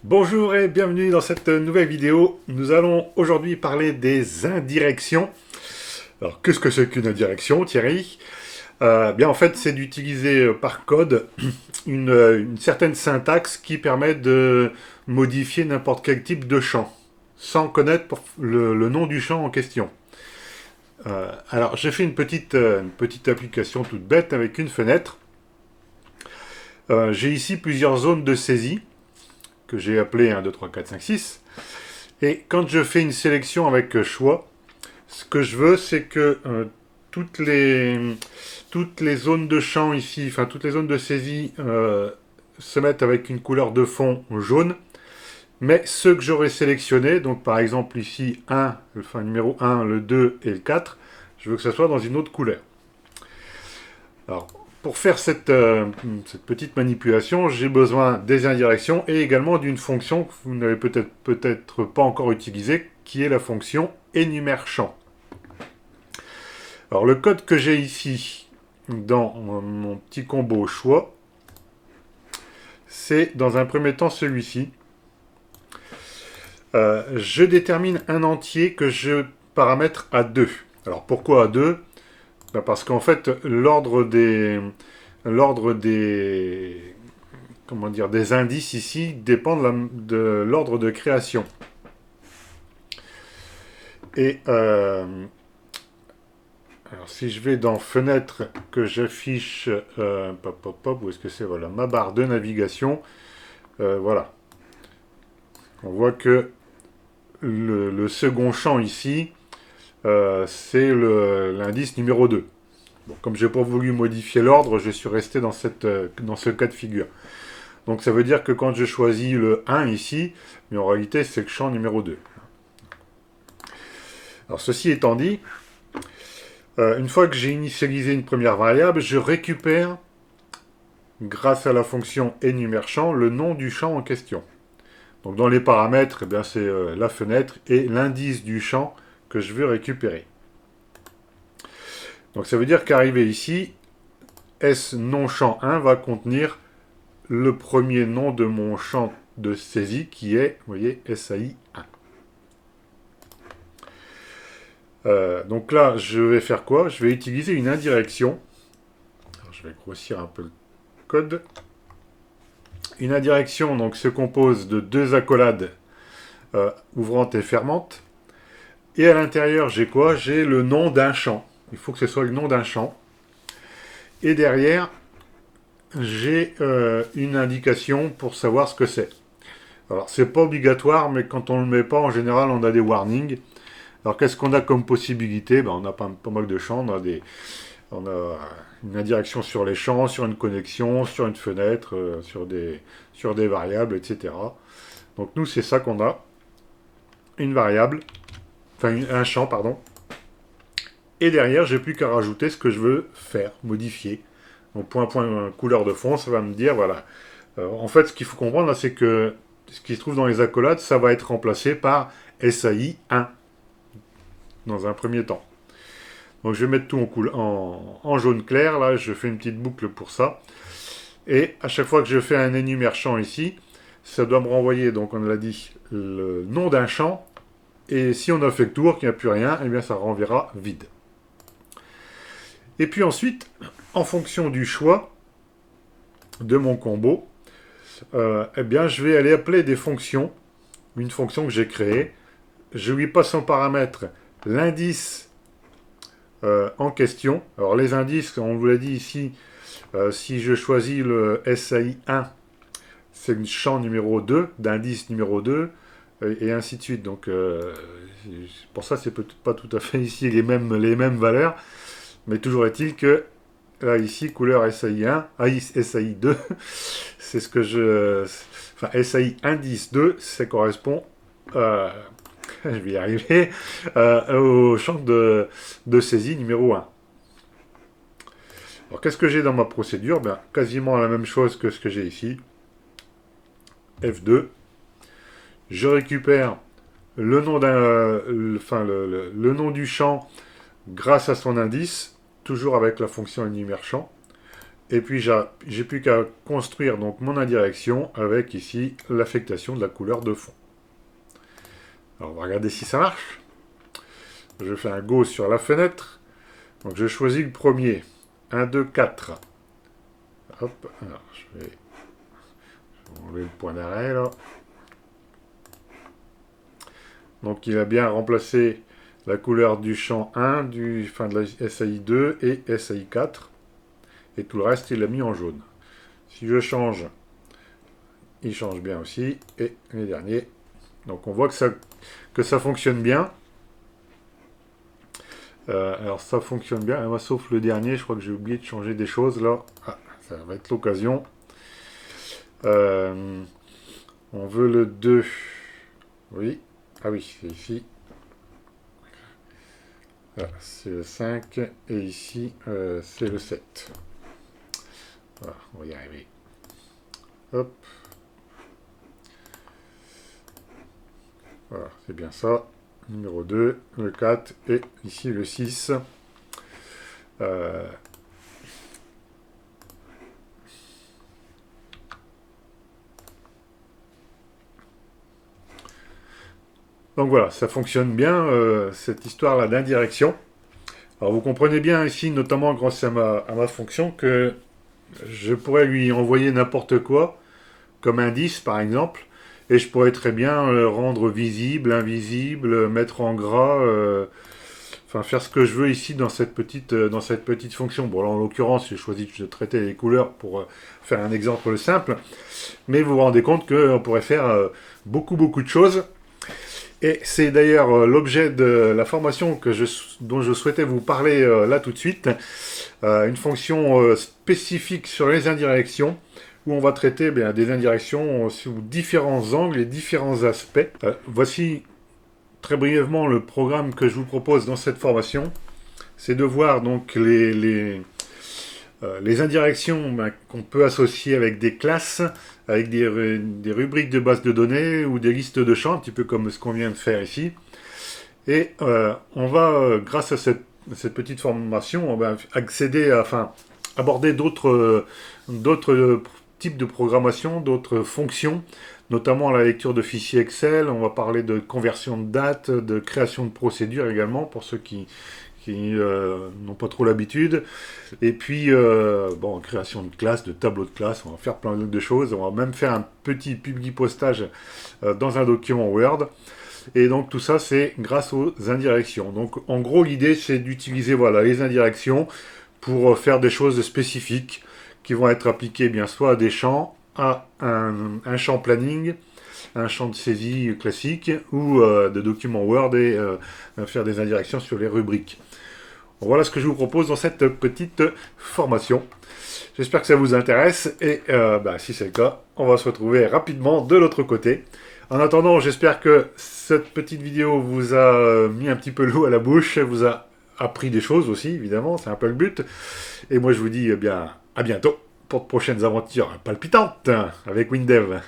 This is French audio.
Bonjour et bienvenue dans cette nouvelle vidéo. Nous allons aujourd'hui parler des indirections. Alors, qu'est-ce que c'est qu'une indirection, Thierry? Bien, en fait, c'est d'utiliser par code une certaine syntaxe qui permet de modifier n'importe quel type de champ, sans connaître le nom du champ en question. Alors, j'ai fait une petite application toute bête avec une fenêtre. J'ai ici plusieurs zones de saisie que j'ai appelées 1, 2, 3, 4, 5, 6. Et quand je fais une sélection avec choix, ce que je veux, c'est que toutes les, toutes les zones de champ ici, enfin toutes les zones de saisie se mettent avec une couleur de fond jaune. Mais ceux que j'aurais sélectionnés, donc par exemple ici 1, enfin numéro 1, le 2 et le 4, je veux que ça soit dans une autre couleur. Alors, pour faire cette petite manipulation, j'ai besoin des indirections et également d'une fonction que vous n'avez peut-être pas encore utilisée, qui est la fonction énumère champ. Alors, le code que j'ai ici dans mon petit combo choix, c'est dans un premier temps celui-ci. Je détermine un entier que je paramètre à 2. Alors, pourquoi à 2? Parce qu'en fait, l'ordre comment dire, des indices ici dépend de l'ordre de création. Et alors si je vais dans fenêtre que j'affiche, où est-ce que c'est? Voilà, ma barre de navigation. Voilà. On voit que le second champ ici, c'est l'indice numéro 2. Bon, comme je n'ai pas voulu modifier l'ordre, je suis resté dans ce cas de figure. Donc ça veut dire que quand je choisis le 1 ici, mais en réalité c'est le champ numéro 2. Alors ceci étant dit, une fois que j'ai initialisé une première variable, je récupère, grâce à la fonction énumère champ, le nom du champ en question. Donc dans les paramètres, eh bien, c'est la fenêtre et l'indice du champ que je veux récupérer. Donc ça veut dire qu'arrivé ici, S non champ 1 va contenir le premier nom de mon champ de saisie qui est, vous voyez, SAI 1. Donc là, je vais faire quoi? Je vais utiliser une indirection. Alors, je vais grossir un peu le code. Une indirection donc, se compose de deux accolades ouvrantes et fermantes. Et à l'intérieur, j'ai quoi? J'ai le nom d'un champ. Il faut que ce soit le nom d'un champ. Et derrière, j'ai une indication pour savoir ce que c'est. Alors, c'est pas obligatoire, mais quand on ne le met pas, en général, on a des warnings. Alors, qu'est-ce qu'on a comme possibilité? On a pas mal de champs. On a une indirection sur les champs, sur une connexion, sur une fenêtre, sur des variables, etc. Donc, nous, c'est ça qu'on a. Une variable, enfin, un champ, pardon. Et derrière, j'ai plus qu'à rajouter ce que je veux faire, modifier. Donc, point, couleur de fond, ça va me dire, voilà. En fait, ce qu'il faut comprendre, c'est que ce qui se trouve dans les accolades, ça va être remplacé par SAI 1 dans un premier temps. Donc je vais mettre tout en jaune clair, là je fais une petite boucle pour ça. Et à chaque fois que je fais un énumère champ ici, ça doit me renvoyer, donc on l'a dit, le nom d'un champ. Et si on a fait le tour, qu'il n'y a plus rien, eh bien ça renverra vide. Et puis ensuite, en fonction du choix de mon combo, eh bien je vais aller appeler des fonctions, une fonction que j'ai créée. Je lui passe en paramètre l'indice en question. Alors les indices, on vous l'a dit ici, si je choisis le SAI 1, c'est le champ numéro 2, d'indice numéro 2, et ainsi de suite. Donc pour ça, c'est peut-être pas tout à fait ici les mêmes valeurs, mais toujours est-il que là, ici, couleur SAI 1, SAI 2, c'est ce que je... Enfin, SAI indice 2, ça correspond... je vais y arriver, au champ de saisie numéro 1. Alors, qu'est-ce que j'ai dans ma procédure? Quasiment la même chose que ce que j'ai ici. F2. Je récupère le nom, le nom du champ grâce à son indice, toujours avec la fonction énumère champ. Et puis j'ai plus qu'à construire donc mon indirection avec ici l'affectation de la couleur de fond. Alors on va regarder si ça marche. Je fais un go sur la fenêtre. Donc je choisis le premier. 1, 2, 4. Hop, alors je vais enlever le point d'arrêt là. Donc il a bien remplacé la couleur du champ 1, de la SAI 2 et SAI 4. Et tout le reste, il l'a mis en jaune. Si je change, il change bien aussi. Et les derniers. Donc on voit que ça fonctionne bien. Alors ça fonctionne bien, sauf le dernier, je crois que j'ai oublié de changer des choses là. Ah, ça va être l'occasion. On veut le 2. Oui. Ah oui, c'est ici. Là, c'est le 5. Et ici, c'est le 7. Voilà, on va y arriver. Hop. Voilà, c'est bien ça. Numéro 2, le 4 et ici le 6. Donc voilà, ça fonctionne bien, cette histoire-là d'indirection. Alors vous comprenez bien ici, notamment grâce à ma fonction, que je pourrais lui envoyer n'importe quoi, comme indice par exemple, et je pourrais très bien le rendre visible, invisible, mettre en gras, enfin faire ce que je veux ici dans cette petite fonction. Bon là en l'occurrence j'ai choisi de traiter les couleurs pour faire un exemple simple, mais vous vous rendez compte qu'on pourrait faire beaucoup de choses. Et c'est d'ailleurs l'objet de la formation dont je souhaitais vous parler là tout de suite. Une fonction spécifique sur les indirections, où on va traiter des indirections sous différents angles et différents aspects. Voici très brièvement le programme que je vous propose dans cette formation. C'est de voir donc les indirections qu'on peut associer avec des classes, avec des rubriques de base de données ou des listes de champs, un petit peu comme ce qu'on vient de faire ici. Et on va, grâce à cette petite formation, on va aborder d'autres types de programmation, d'autres fonctions, notamment la lecture de fichiers Excel. On va parler de conversion de dates, de création de procédures également, pour ceux qui n'ont pas trop l'habitude. Et puis, création de classes, de tableaux de classes, on va faire plein de choses. On va même faire un petit publi-postage dans un document Word. Et donc tout ça, c'est grâce aux indirections. Donc en gros, l'idée, c'est d'utiliser les indirections pour faire des choses spécifiques qui vont être appliquées bien soit à des champs, à un champ planning, un champ de saisie classique, ou de documents Word et faire des indirections sur les rubriques. Voilà ce que je vous propose dans cette petite formation. J'espère que ça vous intéresse et si c'est le cas, on va se retrouver rapidement de l'autre côté. En attendant, j'espère que cette petite vidéo vous a mis un petit peu l'eau à la bouche, vous a appris des choses aussi, évidemment, c'est un peu le but. Et moi je vous dis à bientôt pour de prochaines aventures palpitantes avec WinDev.